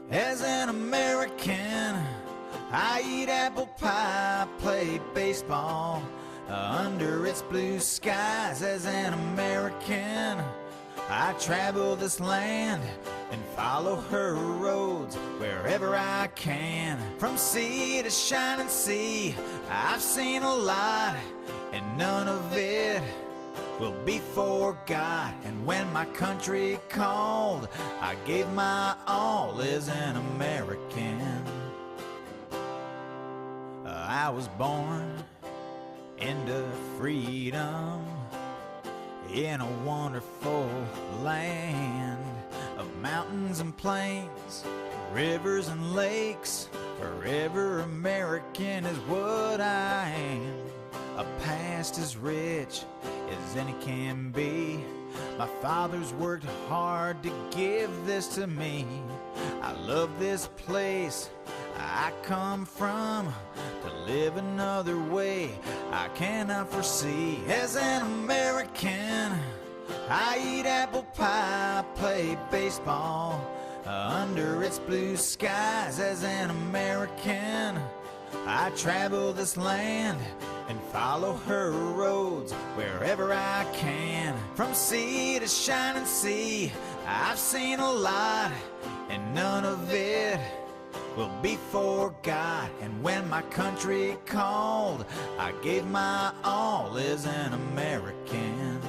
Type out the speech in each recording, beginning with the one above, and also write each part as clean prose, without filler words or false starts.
As an American, I eat apple pie, play baseball under its blue skies. As an American, I travel this land and follow her roads wherever I can. From sea to shining sea, I've seen a lot, and none of it will be forgot. And when my country called, I gave my all as an American. I was born into freedom in a wonderful land of mountains and plains, rivers and lakes. Forever American is what I am. A past as rich as any can be. My father's worked hard to give this to me. I love this place I come from. To live another way I cannot foresee. As an American, I eat apple pie, play baseball under its blue skies. As an American, I travel this land and follow her roads wherever I can. From sea to shining sea, I've seen a lot, and none of it will be forgot. And when my country called, I gave my all as an American.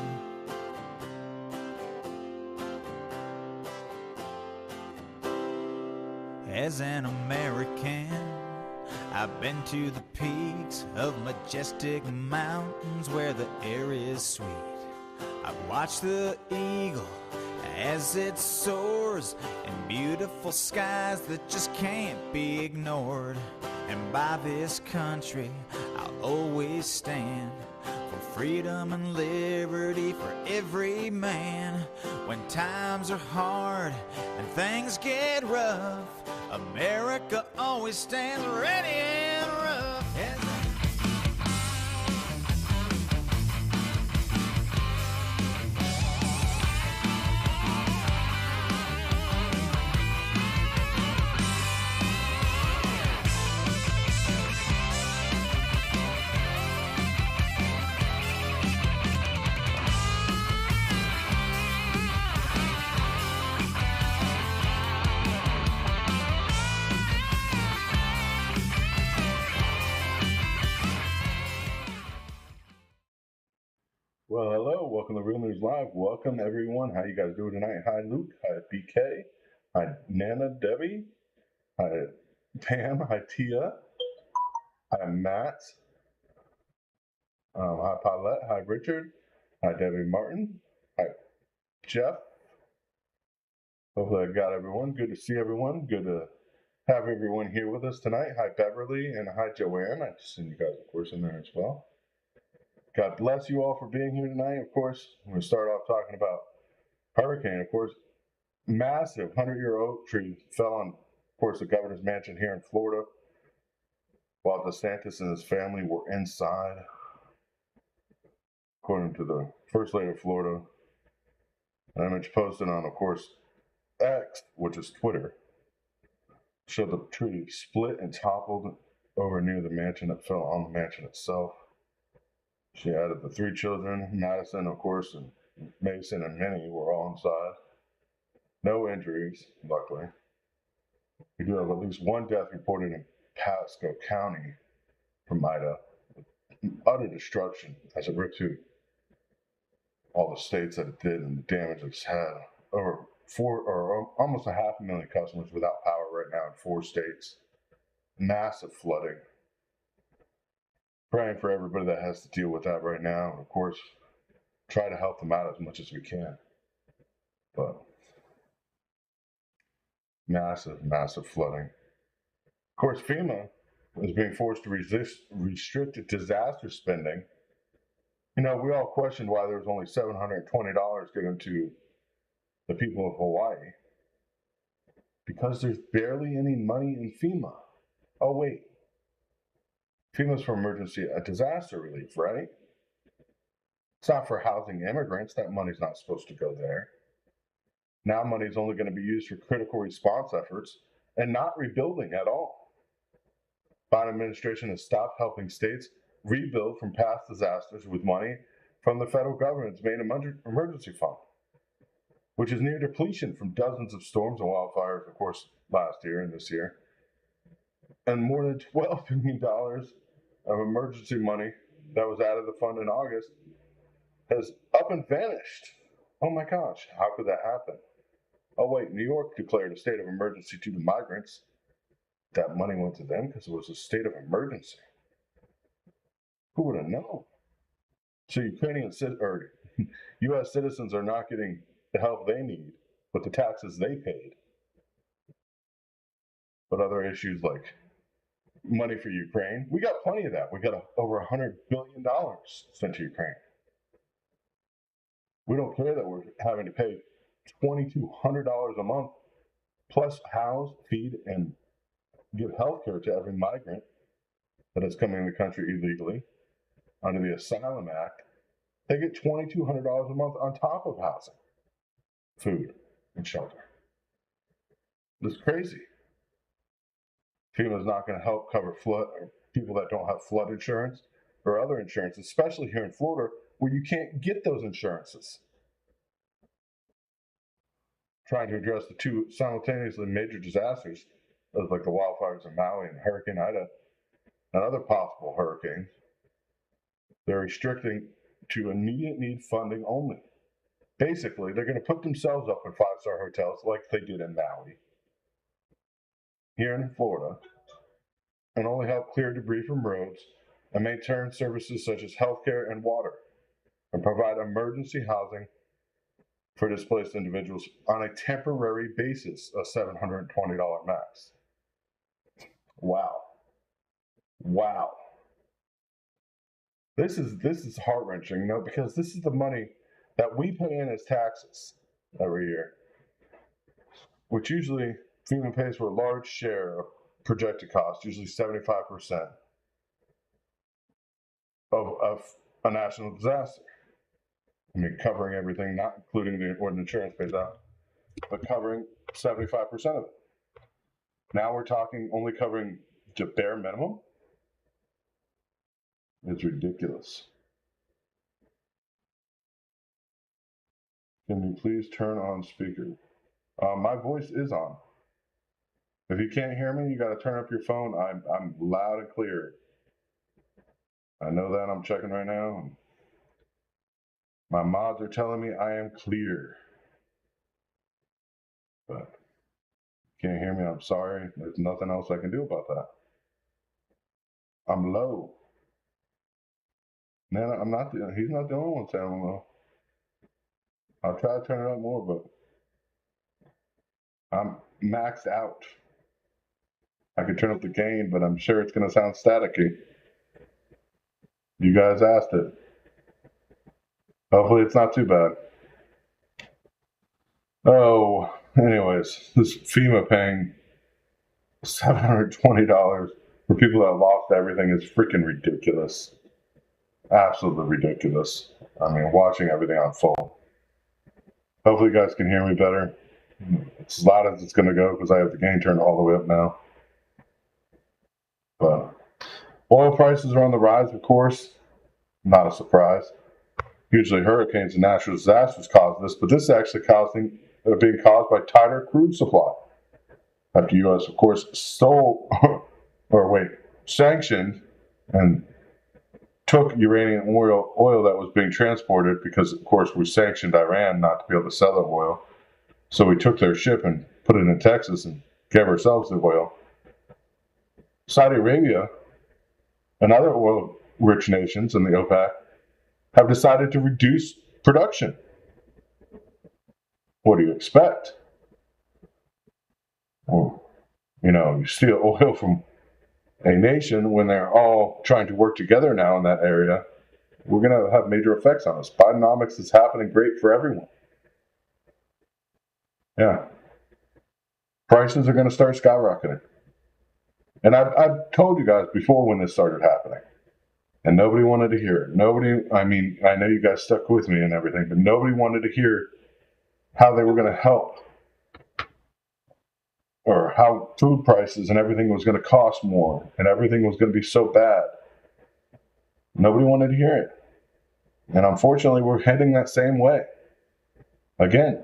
As an American, I've been to the peaks of majestic mountains where the air is sweet. I've watched the eagle as it soars in beautiful skies that just can't be ignored. And by this country I'll always stand, for freedom and liberty for every man. When times are hard and things get rough, America always stands ready and rough. Well, hello, welcome to Real News Live. Welcome everyone. How you guys doing tonight? Hi Luke, hi BK, hi Nana, Debbie, hi Pam, hi Tia, hi Matt, hi Paulette, hi Richard, hi Debbie Martin, hi Jeff. Hopefully I got everyone. Good to see everyone. Good to have everyone here with us tonight. Hi Beverly and hi Joanne. I've seen you guys, of course, in there as well. God bless you all for being here tonight. Of course, we're going to start off talking about hurricane. Of course, massive 100-year oak tree fell on, of course, the governor's mansion here in Florida while DeSantis and his family were inside. According to the First Lady of Florida, an image posted on, of course, X, which is Twitter, showed the tree split and toppled over near the mansion that fell on the mansion itself. She added the 3 children, Madison, of course, and Mason and Minnie were all inside. No injuries, luckily. We do have at least 1 death reported in Pasco County from Ida. Utter destruction as it ripped through all the states that it did and the damage it's had. Over almost 500,000 customers without power right now in 4 states. Massive flooding. Praying for everybody that has to deal with that right now. And of course, try to help them out as much as we can. But massive, massive flooding. Of course, FEMA is being forced to restrict disaster spending. You know, we all questioned why there was only $720 given to the people of Hawaii. Because there's barely any money in FEMA. Oh, wait. FEMA's for emergency disaster relief, right? It's not for housing immigrants. That money's not supposed to go there. Now money is only going to be used for critical response efforts and not rebuilding at all. Biden administration has stopped helping states rebuild from past disasters with money from the federal government's main emergency fund, which is near depletion from dozens of storms and wildfires, of course, last year and this year. And more than $12 billion of emergency money that was out of the fund in August has up and vanished. Oh my gosh, how could that happen? Oh wait, New York declared a state of emergency to the migrants. That money went to them because it was a state of emergency. Who would have known? So Ukrainian or U.S. citizens are not getting the help they need with the taxes they paid. But other issues like money for Ukraine, we got plenty of that. We got over $100 billion sent to Ukraine. We don't care that we're having to pay $2,200 a month, plus house, feed, and give health care to every migrant that is coming in the country illegally under the Asylum Act. They get $2,200 a month on top of housing, food, and shelter. This is crazy. FEMA is not going to help cover flood or people that don't have flood insurance or other insurance, especially here in Florida, where you can't get those insurances. Trying to address the two simultaneously major disasters, like the wildfires in Maui and Hurricane Ida and other possible hurricanes, they're restricting to immediate need funding only. Basically, they're going to put themselves up in five-star hotels like they did in Maui, here in Florida, and only help clear debris from roads and maintain services such as healthcare and water, and provide emergency housing for displaced individuals on a temporary basis, a $720 max. Wow. This is heart-wrenching, because this is the money that we pay in as taxes every year, which usually FEMA pays for a large share of projected cost, usually 75% of a national disaster. I mean, covering everything, not including what the insurance pays out, but covering 75% of it. Now we're talking only covering the bare minimum. It's ridiculous. Can you please turn on speaker? My voice is on. If you can't hear me, you got to turn up your phone. I'm loud and clear. I know that. I'm checking right now. My mods are telling me I am clear. But can't hear me, I'm sorry. There's nothing else I can do about that. I'm low. Man, he's not the only one saying I'm low. I'll try to turn it up more, but I'm maxed out. I could turn up the gain, but I'm sure it's going to sound staticky. You guys asked it. Hopefully it's not too bad. Oh, anyways, this FEMA paying $720 for people that lost everything is freaking ridiculous. Absolutely ridiculous. I mean, watching everything unfold. Hopefully you guys can hear me better. It's as loud as it's going to go because I have the gain turned all the way up now. But oil prices are on the rise, of course. Not a surprise. Usually hurricanes and natural disasters cause this, but this is actually being caused by tighter crude supply. After the U.S., of course, sanctioned and took Iranian oil that was being transported because, of course, we sanctioned Iran not to be able to sell that oil. So we took their ship and put it in Texas and gave ourselves the oil. Saudi Arabia and other oil-rich nations in the OPEC have decided to reduce production. What do you expect? Well, you steal oil from a nation when they're all trying to work together now in that area, we're going to have major effects on us. Bidenomics is happening great for everyone. Yeah. Prices are going to start skyrocketing. And I've told you guys before when this started happening, and nobody wanted to hear it. I know you guys stuck with me and everything, but nobody wanted to hear how they were going to help or how food prices and everything was going to cost more and everything was going to be so bad. Nobody wanted to hear it. And unfortunately, we're heading that same way. Again,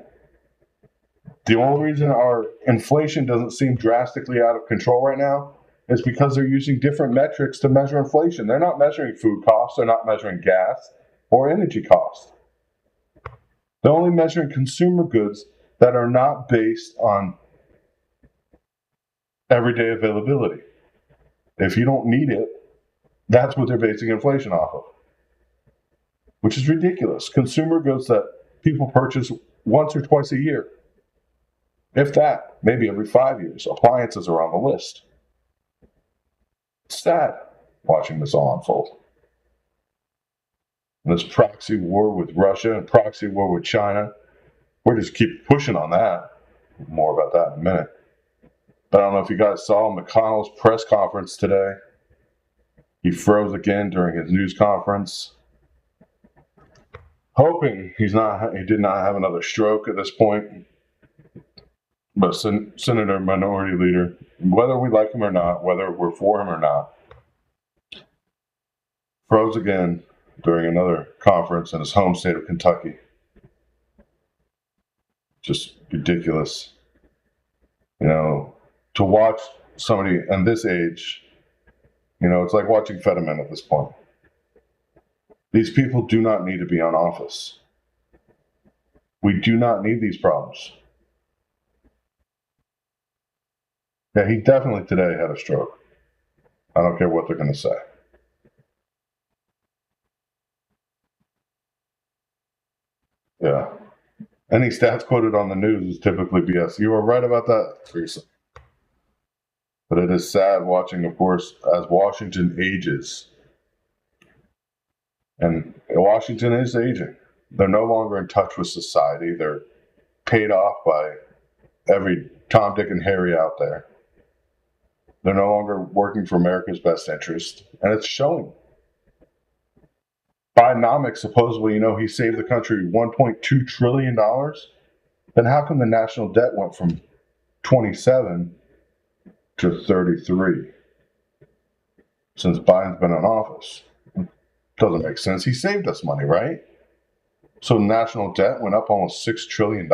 the only reason our inflation doesn't seem drastically out of control right now is because they're using different metrics to measure inflation. They're not measuring food costs, they're not measuring gas or energy costs. They're only measuring consumer goods that are not based on everyday availability. If you don't need it, that's what they're basing inflation off of, which is ridiculous. Consumer goods that people purchase once or twice a year, if that, maybe every 5 years. Appliances are on the list. It's sad watching this all unfold. And this proxy war with Russia and proxy war with China, we're just keep pushing on that. More about that in a minute. But I don't know if you guys saw McConnell's press conference today. He froze again during his news conference, hoping he did not have another stroke at this point. But Senator Minority Leader, whether we like him or not, whether we're for him or not, froze again during another conference in his home state of Kentucky. Just ridiculous. You know, to watch somebody in this age, you know, it's like watching Fetterman at this point. These people do not need to be on office. We do not need these problems. Yeah, he definitely today had a stroke. I don't care what they're going to say. Yeah. Any stats quoted on the news is typically BS. You were right about that, Teresa. But it is sad watching, of course, as Washington ages. And Washington is aging. They're no longer in touch with society. They're paid off by every Tom, Dick, and Harry out there. They're no longer working for America's best interest. And it's showing. Bidenomics, supposedly, you know, he saved the country $1.2 trillion. Then how come the national debt went from 27 to 33 since Biden's been in office? Doesn't make sense. He saved us money, right? So national debt went up almost $6 trillion.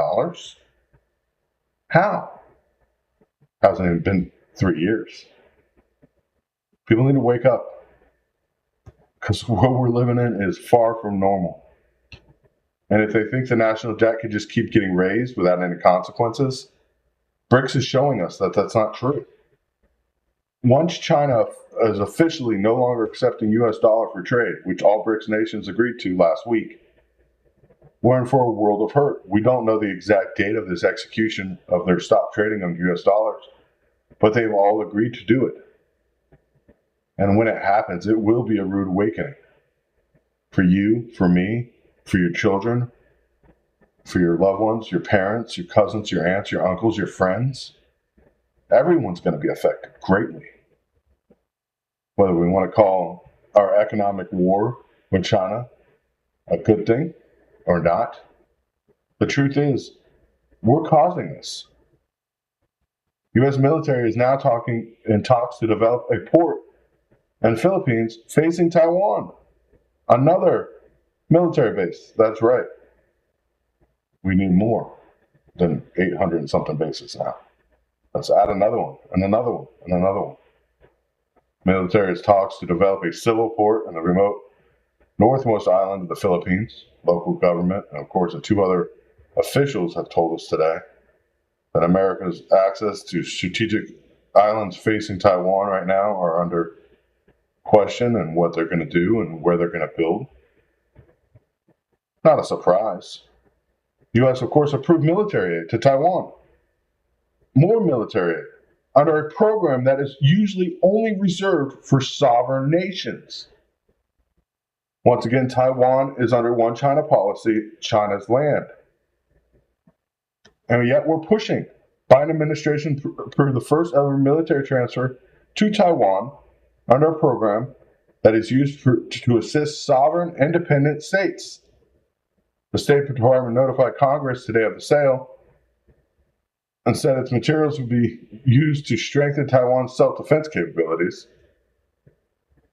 How? Hasn't even been 3 years. People need to wake up, because what we're living in is far from normal. And if they think the national debt could just keep getting raised without any consequences, BRICS is showing us that that's not true. Once China is officially no longer accepting US dollar for trade, which all BRICS nations agreed to last week, we're in for a world of hurt. We don't know the exact date of this execution of their stop trading on US dollars, but they've all agreed to do it. And when it happens, it will be a rude awakening. For you, for me, for your children, for your loved ones, your parents, your cousins, your aunts, your uncles, your friends. Everyone's going to be affected greatly. Whether we want to call our economic war with China a good thing or not, the truth is, we're causing this. U.S. military is now talks to develop a port in the Philippines facing Taiwan. Another military base. That's right. We need more than 800 and something bases now. Let's add another one, and another one, and another one. Military talks to develop a civil port in the remote northmost island of the Philippines. Local government, and of course the two other officials have told us today that America's access to strategic islands facing Taiwan right now are under question, and what they're going to do and where they're going to build. Not a surprise. The U.S., of course, approved military aid to Taiwan. More military aid under a program that is usually only reserved for sovereign nations. Once again, Taiwan is under one China policy, China's land. And yet we're pushing. Biden administration approved the first ever military transfer to Taiwan under a program that is used to assist sovereign independent states. The State Department notified Congress today of the sale and said its materials would be used to strengthen Taiwan's self-defense capabilities.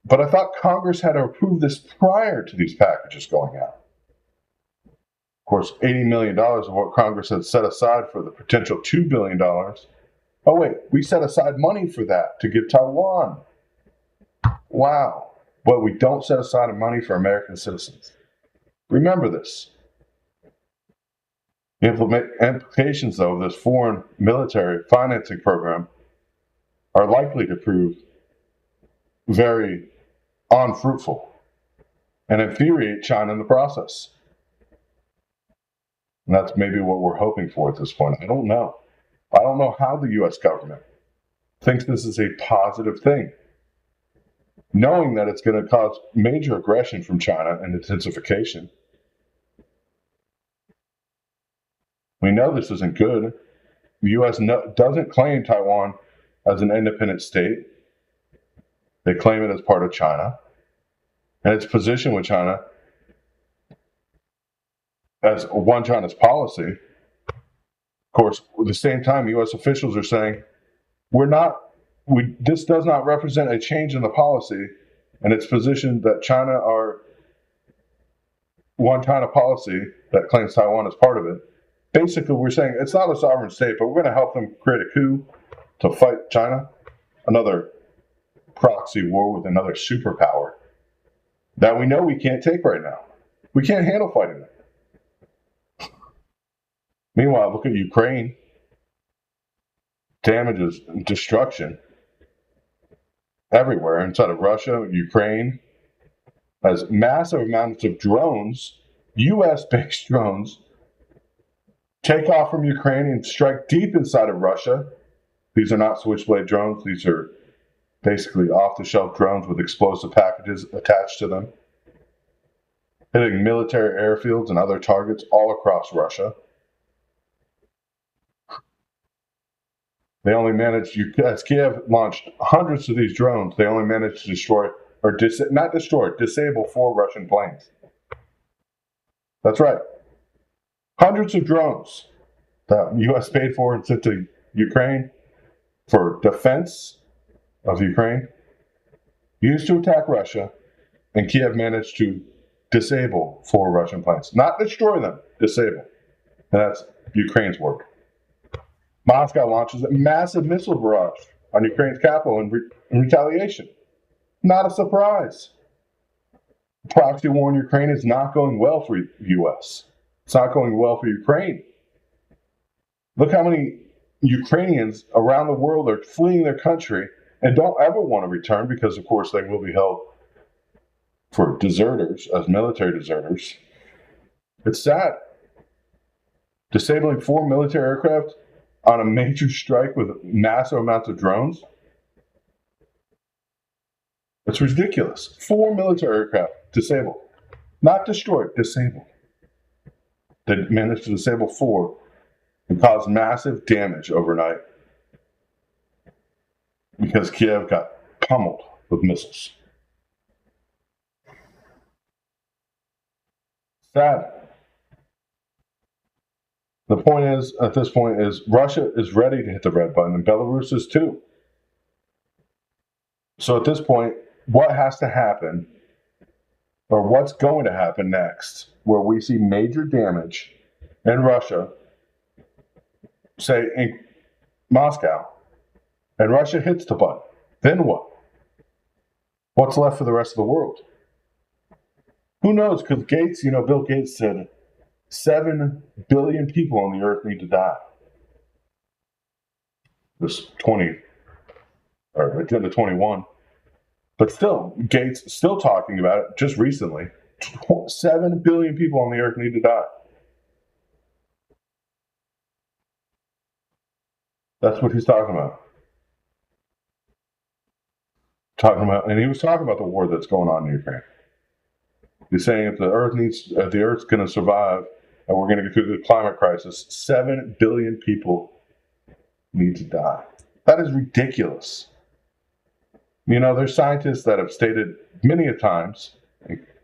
But I thought Congress had to approve this prior to these packages going out. Of course, $80 million of what Congress had set aside for the potential $2 billion. Oh, wait, we set aside money for that to give Taiwan. Wow. But we don't set aside money for American citizens. Remember this. The implications, though, of this foreign military financing program are likely to prove very unfruitful and infuriate China in the process. And that's maybe what we're hoping for at this point. I don't know. I don't know how the U.S. government thinks this is a positive thing, knowing that it's going to cause major aggression from China and intensification. We know this isn't good. The U.S. doesn't claim Taiwan as an independent state. They claim it as part of China. And its position with China as one China's policy. Of course, at the same time, U.S. officials are saying, this does not represent a change in the policy and its position that China are one China policy that claims Taiwan as part of it. Basically, we're saying it's not a sovereign state, but we're going to help them create a coup to fight China, another proxy war with another superpower that we know we can't take right now. We can't handle fighting it. Meanwhile, look at Ukraine. Damages and destruction everywhere inside of Russia. Ukraine has massive amounts of drones, U.S.-based drones, take off from Ukraine and strike deep inside of Russia. These are not Switchblade drones. These are basically off-the-shelf drones with explosive packages attached to them, hitting military airfields and other targets all across Russia. They only managed, as Kiev launched hundreds of these drones, they only managed to destroy, or disable 4 Russian planes. That's right. Hundreds of drones that the U.S. paid for and sent to Ukraine for defense of Ukraine, used to attack Russia, and Kiev managed to disable 4 Russian planes. Not destroy them, disable. And that's Ukraine's work. Moscow launches a massive missile barrage on Ukraine's capital in retaliation. Not a surprise. The proxy war in Ukraine is not going well for the U.S. It's not going well for Ukraine. Look how many Ukrainians around the world are fleeing their country and don't ever want to return because, of course, they will be held for deserters, as military deserters. It's sad. Disabling 4 military aircraft on a major strike with massive amounts of drones? It's ridiculous. 4 military aircraft disabled. Not destroyed, disabled. They managed to disable 4 and cause massive damage overnight because Kiev got pummeled with missiles. Sad. The point is, at this point, is Russia is ready to hit the red button, and Belarus is too. So at this point, what has to happen, or what's going to happen next, where we see major damage in Russia, say in Moscow, and Russia hits the button, then what? What's left for the rest of the world? Who knows? Because Gates, Bill Gates said 7 billion people on the earth need to die. This Agenda 21. But still, Gates still talking about it just recently. 7 billion people on the earth need to die. That's what he's talking about. And he was talking about the war that's going on in Ukraine. He's saying if the Earth's going to survive, and we're going to get through the climate crisis, 7 billion people need to die. That is ridiculous. There's scientists that have stated many a times,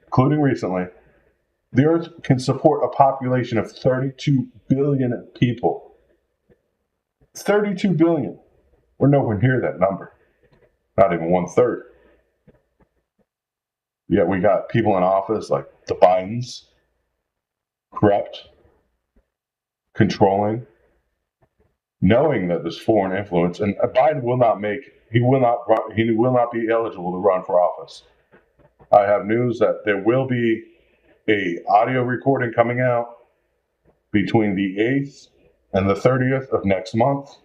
including recently, the Earth can support a population of 32 billion people. 32 billion. We're nowhere near that number. Not even 1/3. Yet we got people in office like the Bidens, corrupt, controlling, knowing that there's foreign influence, and Biden will not be eligible to run for office. I have news that there will be a audio recording coming out between the 8th and the 30th of next month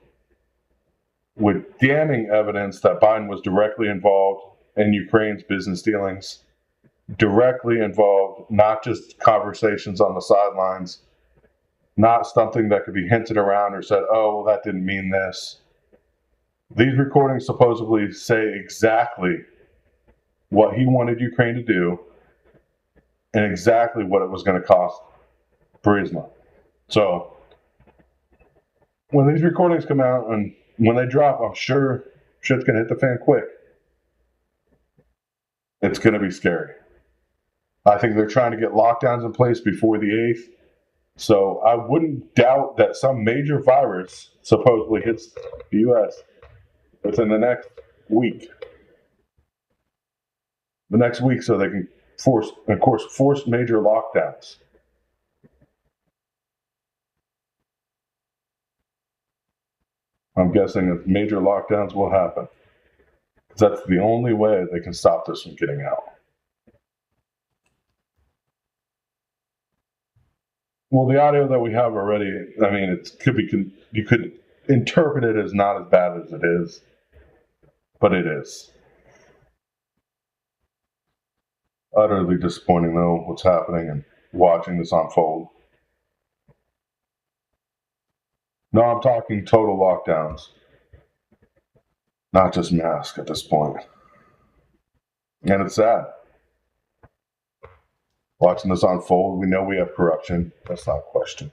with damning evidence that Biden was directly involved in Ukraine's business dealings, directly involved, not just conversations on the sidelines, not something that could be hinted around or said, oh, well, that didn't mean this. These recordings supposedly say exactly what he wanted Ukraine to do and exactly what it was going to cost Burisma. So when these recordings come out and when they drop, I'm sure shit's going to hit the fan quick. It's going to be scary. I think they're trying to get lockdowns in place before the 8th. So I wouldn't doubt that some major virus supposedly hits the U.S. within the next week. The next week, so they can force major lockdowns. I'm guessing that major lockdowns will happen. That's the only way they can stop this from getting out. Well, the audio that we have already, I mean, you could interpret it as not as bad as it is, but it is. Utterly disappointing, though, what's happening and watching this unfold. No, I'm talking total lockdowns, not just masks at this point. And it's sad. Watching this unfold, we know we have corruption. That's not a question.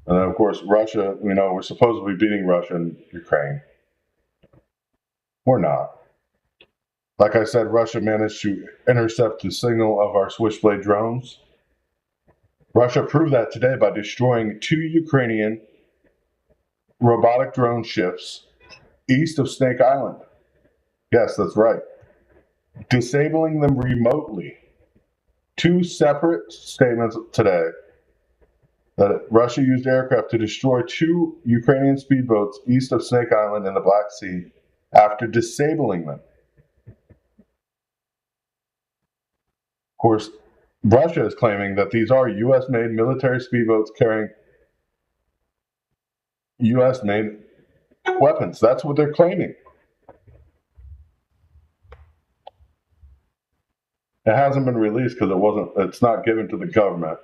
And then, of course, Russia, we're supposed to be beating Russia and Ukraine. We're not. Like I said, Russia managed to intercept the signal of our Switchblade drones. Russia proved that today by destroying 2 Ukrainian robotic drone ships east of Snake Island. Yes, that's right. Disabling them remotely. 2 separate statements today that Russia used aircraft to destroy 2 Ukrainian speedboats east of Snake Island in the Black Sea after disabling them. Of course, Russia is claiming that these are U.S.-made military speedboats carrying U.S.-made weapons. That's what they're claiming. It hasn't been released because it's not given to the government.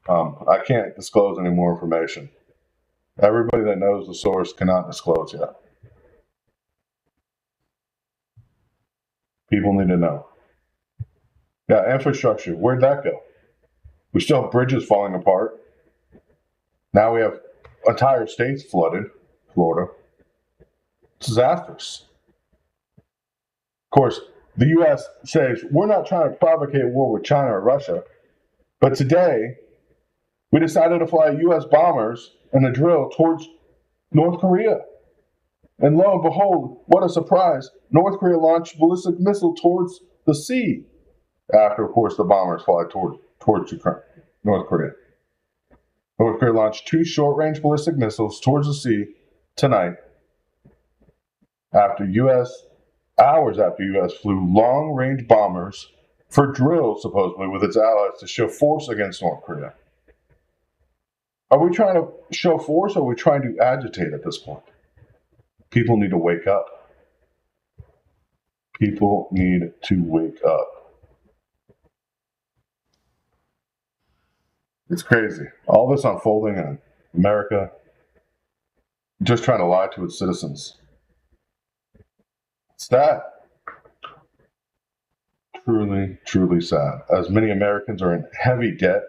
I can't disclose any more information. Everybody that knows the source cannot disclose yet. People need to know. Yeah, infrastructure. Where'd that go? We still have bridges falling apart. Now we have entire states flooded. Florida. It's disastrous. Of course, the U.S. says, we're not trying to provocate a war with China or Russia. But today, we decided to fly U.S. bombers in a drill towards North Korea. And lo and behold, what a surprise. North Korea launched ballistic missile towards the sea. After, of course, the bombers fly towards Ukraine, North Korea. North Korea launched 2 short-range ballistic missiles towards the sea tonight hours after U.S. flew long-range bombers for drills, supposedly, with its allies to show force against North Korea. Are we trying to show force or are we trying to agitate at this point? People need to wake up. People need to wake up. It's crazy. All this unfolding in America, just trying to lie to its citizens. It's sad. Truly, truly sad. As many Americans are in heavy debt,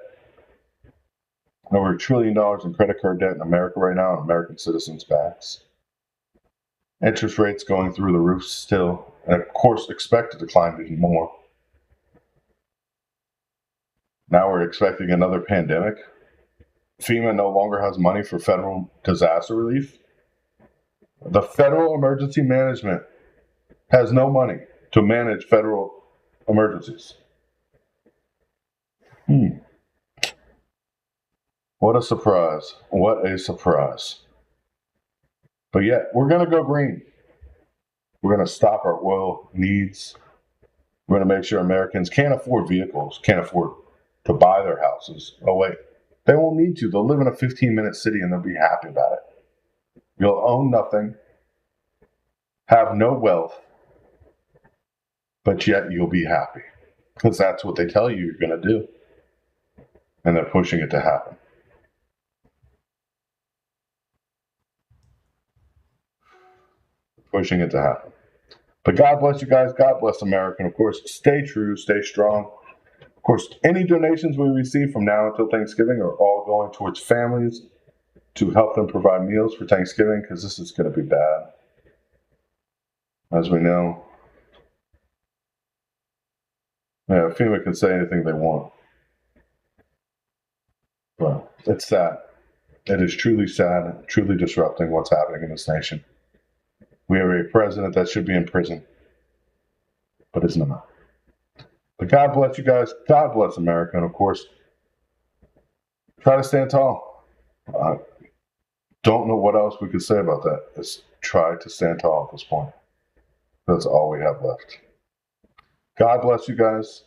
over $1 trillion in credit card debt in America right now on American citizens' backs. Interest rates going through the roof still, and of course expected to climb even more. Now we're expecting another pandemic. FEMA no longer has money for federal disaster relief. The Federal Emergency Management has no money to manage federal emergencies. What a surprise. What a surprise. But yet, we're going to go green. We're going to stop our oil needs. We're going to make sure Americans can't afford vehicles, can't afford to buy their houses. Oh, wait. They won't need to. They'll live in a 15-minute city and they'll be happy about it. You'll own nothing, have no wealth, but yet you'll be happy. Because that's what they tell you you're going to do. And they're pushing it to happen. Pushing it to happen. But God bless you guys. God bless America. And of course, stay true, stay strong. Of course, any donations we receive from now until Thanksgiving are all going towards families to help them provide meals for Thanksgiving, because this is going to be bad. As we know, FEMA can say anything they want. But it's sad. It is truly sad, truly disrupting what's happening in this nation. We have a president that should be in prison, but is not. But God bless you guys. God bless America. And of course, try to stand tall. I don't know what else we could say about that. Just try to stand tall at this point. That's all we have left. God bless you guys.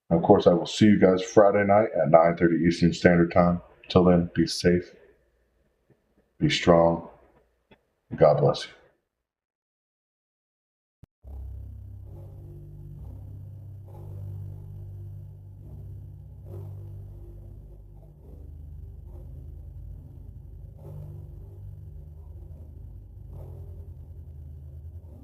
And of course, I will see you guys Friday night at 9:30 Eastern Standard Time. Till then, be safe, be strong. God bless you.